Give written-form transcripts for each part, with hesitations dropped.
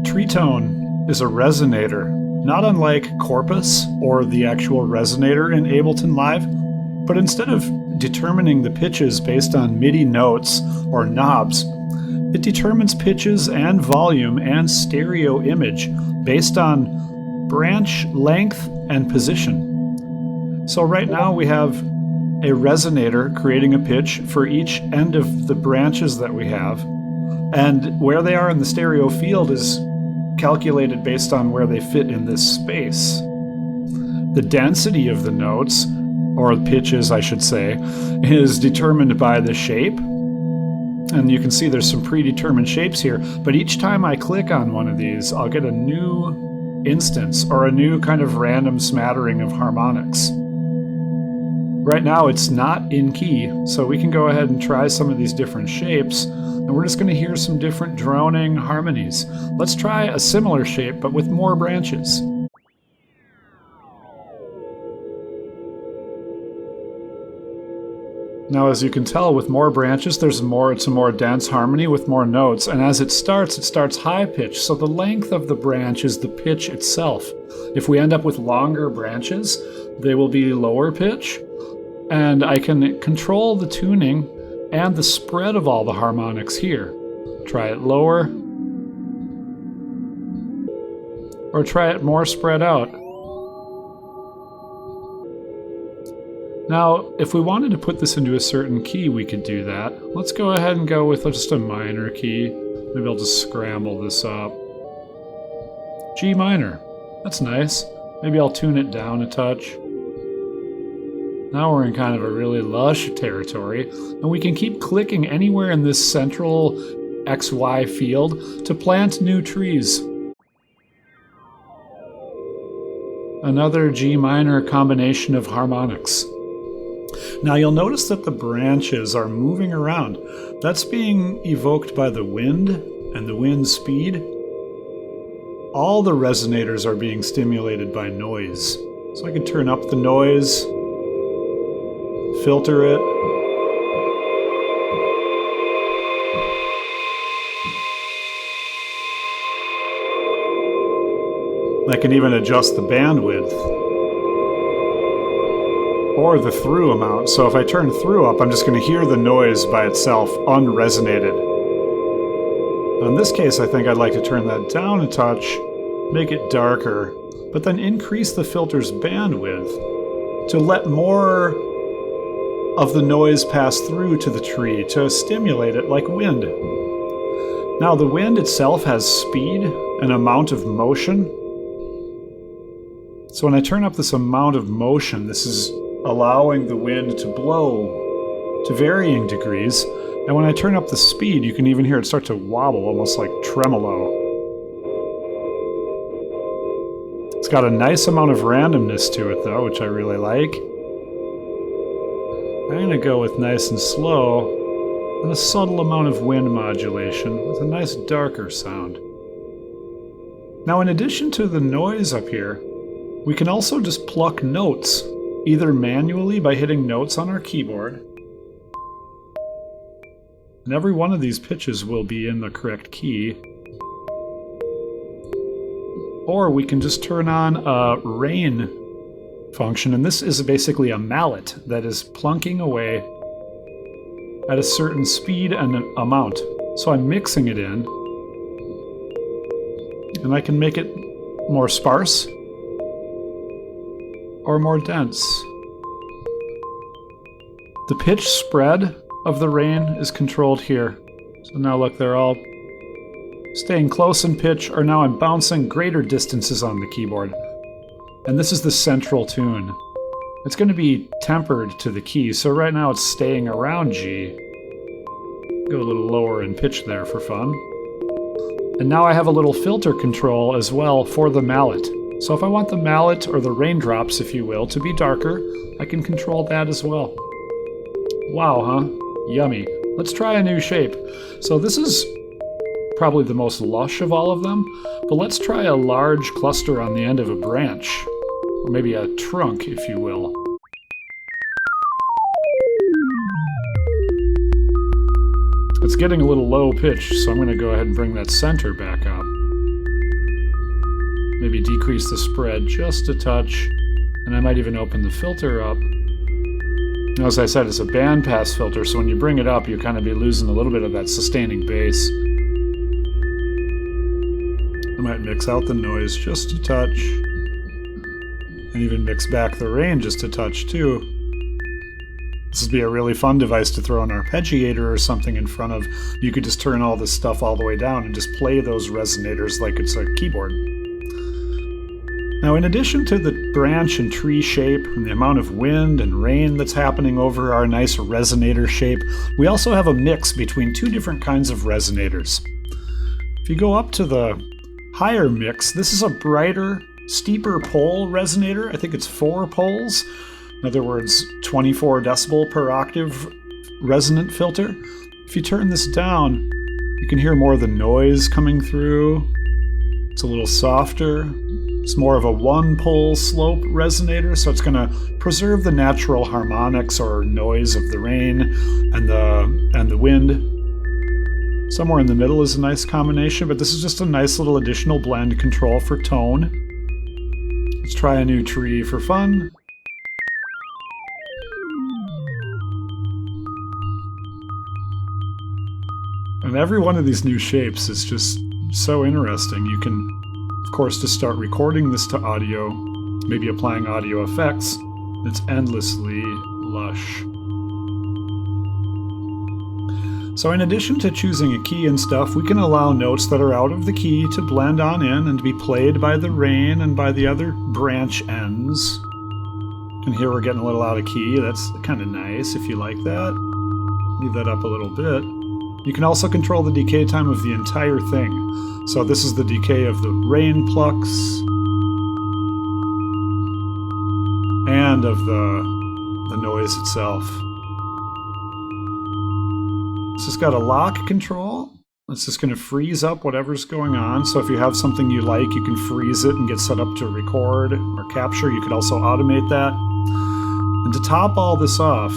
Tree tone is a resonator, not unlike Corpus or the actual resonator in Ableton Live, but instead of determining the pitches based on MIDI notes or knobs, it determines pitches and volume and stereo image based on branch length and position. So right now we have a resonator creating a pitch for each end of the branches that we have, and where they are in the stereo field is calculated based on where they fit in this space. The density of the notes, or pitches I should say, is determined by the shape. And you can see there's some predetermined shapes here, but each time I click on one of these, I'll get a new instance or a new kind of random smattering of harmonics. Right now it's not in key, so we can go ahead and try some of these different shapes, and we're just going to hear some different droning harmonies. Let's try a similar shape, but with more branches. Now, as you can tell, with more branches, it's a more dense harmony with more notes, and as it starts high pitch, so the length of the branch is the pitch itself. If we end up with longer branches, they will be lower pitch, and I can control the tuning and the spread of all the harmonics here. Try it lower, or try it more spread out. Now, if we wanted to put this into a certain key, we could do that. Let's go ahead and go with just a minor key. Maybe I'll just scramble this up. G minor. That's nice. Maybe I'll tune it down a touch. Now we're in kind of a really lush territory, and we can keep clicking anywhere in this central XY field to plant new trees. Another G minor combination of harmonics. Now you'll notice that the branches are moving around. That's being evoked by the wind and the wind speed. All the resonators are being stimulated by noise. So I can turn up the noise, filter it. I can even adjust the bandwidth or the through amount. So if I turn through up, I'm just going to hear the noise by itself, unresonated. In this case, I think I'd like to turn that down a touch, make it darker, but then increase the filter's bandwidth to let more of the noise pass through to the tree, to stimulate it like wind. Now the wind itself has speed, an amount of motion. So when I turn up this amount of motion, this is allowing the wind to blow to varying degrees. And when I turn up the speed, you can even hear it start to wobble, almost like tremolo. It's got a nice amount of randomness to it though, which I really like. I'm going to go with nice and slow and a subtle amount of wind modulation with a nice darker sound. Now in addition to the noise up here, we can also just pluck notes, either manually by hitting notes on our keyboard, and every one of these pitches will be in the correct key, or we can just turn on a rain function, and this is basically a mallet that is plunking away at a certain speed and an amount. So I'm mixing it in, and I can make it more sparse or more dense. The pitch spread of the rain is controlled here. So now look, they're all staying close in pitch, or now I'm bouncing greater distances on the keyboard. And this is the central tune. It's going to be tempered to the key, so right now it's staying around G. Go a little lower in pitch there for fun. And now I have a little filter control as well for the mallet. So if I want the mallet, or the raindrops if you will, to be darker, I can control that as well. Wow, huh? Yummy. Let's try a new shape. So this is probably the most lush of all of them, but let's try a large cluster on the end of a branch, or maybe a trunk if you will. It's getting a little low pitch, so I'm going to go ahead and bring that center back up. Maybe decrease the spread just a touch, and I might even open the filter up. Now, as I said, it's a bandpass filter, so when you bring it up, you kind of be losing a little bit of that sustaining bass. I might mix out the noise just a touch, and even mix back the range just a touch too. This would be a really fun device to throw an arpeggiator or something in front of. You could just turn all this stuff all the way down and just play those resonators like it's a keyboard. Now, in addition to the branch and tree shape and the amount of wind and rain that's happening over our nice resonator shape, we also have a mix between two different kinds of resonators. If you go up to the higher mix, this is a brighter, steeper pole resonator. I think it's 4 poles. In other words, 24 decibel per octave resonant filter. If you turn this down, you can hear more of the noise coming through. It's a little softer. It's more of a 1-pole slope resonator, so it's going to preserve the natural harmonics or noise of the rain and the wind. Somewhere in the middle is a nice combination, but this is just a nice little additional blend control for tone. Let's try a new tree for fun. And every one of these new shapes is just so interesting. You can, of course, just start recording this to audio, maybe applying audio effects. It's endlessly lush. So in addition to choosing a key and stuff, we can allow notes that are out of the key to blend on in and be played by the rain and by the other branch ends. And here we're getting a little out of key. That's kind of nice if you like that. Leave that up a little bit. You can also control the decay time of the entire thing. So this is the decay of the rain plucks and of the noise itself. This has got a lock control. It's just going to freeze up whatever's going on. So if you have something you like, you can freeze it and get set up to record or capture. You could also automate that. And to top all this off,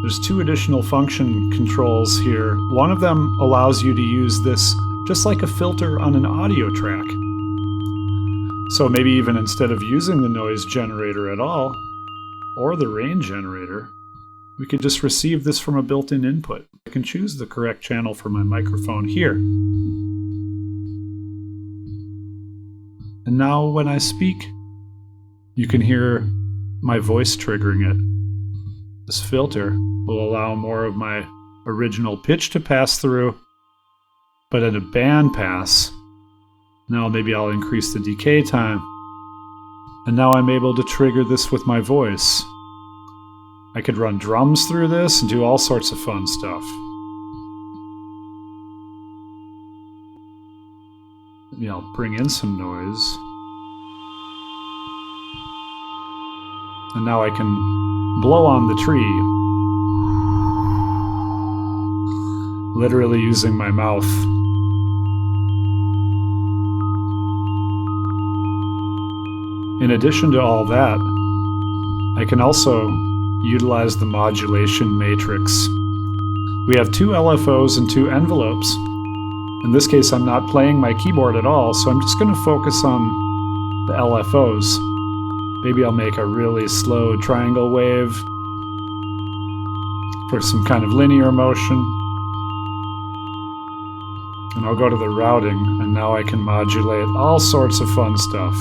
there's 2 additional function controls here. One of them allows you to use this just like a filter on an audio track. So maybe even instead of using the noise generator at all, or the rain generator, we could just receive this from a built-in input. I can choose the correct channel for my microphone here. And now when I speak, you can hear my voice triggering it. This filter will allow more of my original pitch to pass through, but at a band pass, now maybe I'll increase the decay time, and now I'm able to trigger this with my voice. I could run drums through this and do all sorts of fun stuff. Maybe I'll bring in some noise. And now I can blow on the tree, literally using my mouth. In addition to all that, I can also utilize the Modulation Matrix. We have 2 LFOs and 2 envelopes. In this case, I'm not playing my keyboard at all, so I'm just going to focus on the LFOs. Maybe I'll make a really slow triangle wave for some kind of linear motion. And I'll go to the routing, and now I can modulate all sorts of fun stuff.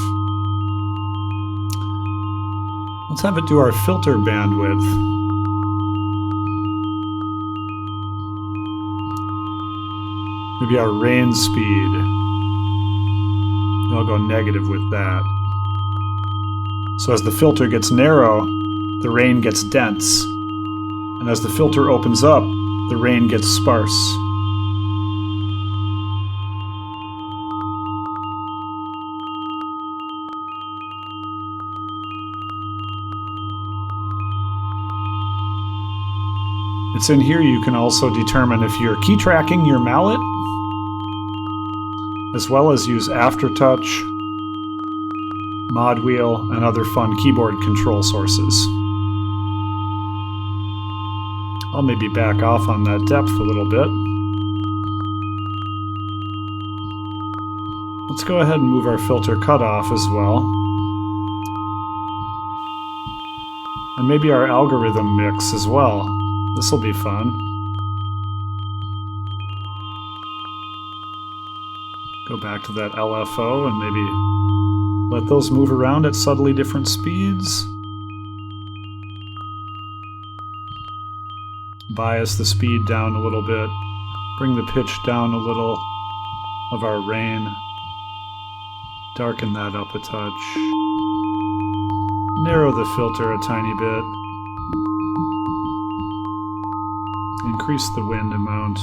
Let's have it do our filter bandwidth. Maybe our rain speed. I'll go negative with that. So as the filter gets narrow, the rain gets dense. And as the filter opens up, the rain gets sparse. It's in here you can also determine if you're key tracking your mallet, as well as use aftertouch, mod wheel, and other fun keyboard control sources. I'll maybe back off on that depth a little bit. Let's go ahead and move our filter cutoff as well. And maybe our algorithm mix as well. This will be fun. Go back to that LFO and maybe let those move around at subtly different speeds. Bias the speed down a little bit. Bring the pitch down a little of our rain. Darken that up a touch. Narrow the filter a tiny bit. Increase the wind amount.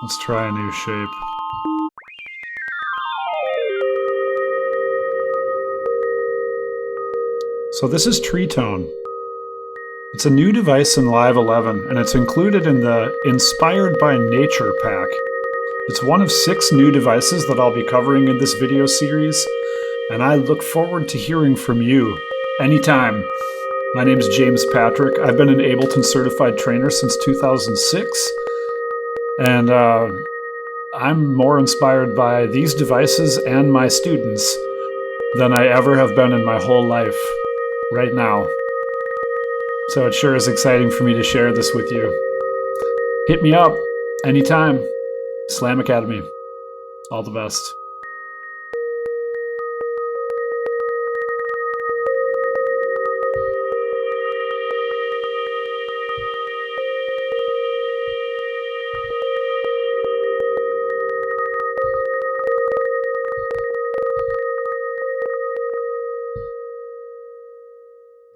Let's try a new shape. So this is Tree Tone. It's a new device in Live 11, and it's included in the Inspired by Nature pack. It's one of 6 new devices that I'll be covering in this video series, and I look forward to hearing from you anytime. My name is James Patrick. I've been an Ableton certified trainer since 2006, and I'm more inspired by these devices and my students than I ever have been in my whole life right now. So it sure is exciting for me to share this with you. Hit me up anytime. Slam Academy. All the best.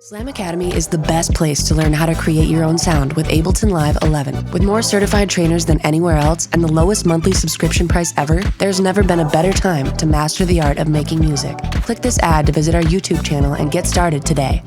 Slam Academy is the best place to learn how to create your own sound with Ableton Live 11. With more certified trainers than anywhere else and the lowest monthly subscription price ever, there's never been a better time to master the art of making music. Click this ad to visit our YouTube channel and get started today.